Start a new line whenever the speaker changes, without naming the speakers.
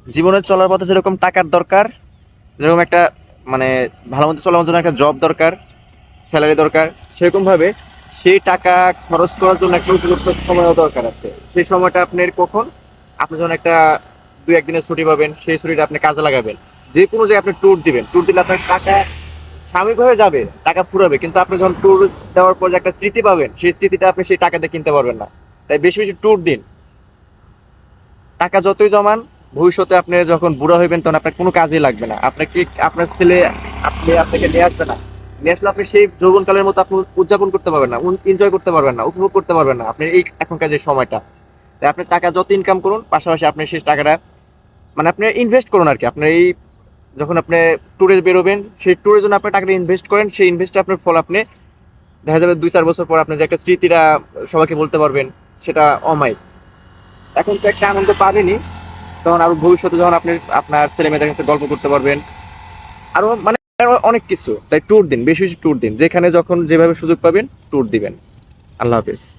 জীবনে চলার পথে যেরকম টাকার দরকার, যেরকম একটা মানে ভালো মতো চলার জন্য একটা জব দরকার, স্যালারি দরকার, সেরকমভাবে সেই টাকা খরচ করার জন্য একটা উপযুক্ত সময়ও দরকার আছে। সেই সময়টা আপনার কখন? আপনি যখন একটা ২-১ দিনের ছুটি পাবেন, সেই ছুটিটা আপনি কাজে লাগাবেন। যে কোনো জায়গায় আপনি ট্যুর দিবেন। ট্যুর দিলে আপনার টাকা সাময়িকভাবে যাবে, টাকা ফুরাবে। কিন্তু আপনি যখন ট্যুর দেওয়ার পর যে একটা স্মৃতি পাবেন, সেই স্মৃতিটা আপনি সেই টাকা দিয়ে কিনতে পারবেন না। তাই বেশি, বেশি ট্যুর দিন। টাকা যতই জমান, ভবিষ্যতে আপনি যখন বুড়া হইবেন তখন আপনার কোনো কাজেই লাগবে না। আপনাকে আপনার ছেলে আপনাকে নিয়ে আসবে না। নিয়ে আসলে আপনি সেই যৌবনকালের মতো আপনি উদযাপন করতে পারবেন না, এনজয় করতে পারবেন না, উপভোগ করতে পারবেন না। আপনি এই এখনকার যে সময়টা। তাই আপনি টাকা যত ইনকাম করুন, পাশাপাশি আপনি সেই টাকাটা মানে আপনি ইনভেস্ট করুন আরকি। আপনার এই যখন আপনি ট্যুরে বেরোবেন, সেই ট্যুরের জন্য আপনি টাকাটা ইনভেস্ট করেন। সেই ইনভেস্টে আপনার ফল আপনি দেখা যাবে ২-৪ বছর পর আপনি যে একটা স্মৃতিটা সবাইকে বলতে পারবেন, সেটা অমায়িক। এখন তো একটা আনন্দ পাবেনই, তখন আরো ভবিষ্যতে যখন আপনি আপনার ছেলে-মেয়েদের কাছে গল্প করতে পারবেন। আরো মানে আরো অনেক কিছু। তাই ট্যুর দিন, বেশি, বেশি ট্যুর দিন। যেখানে যখন যেভাবে সুযোগ পাবেন ট্যুর দিবেন। আল্লাহ হাফেজ।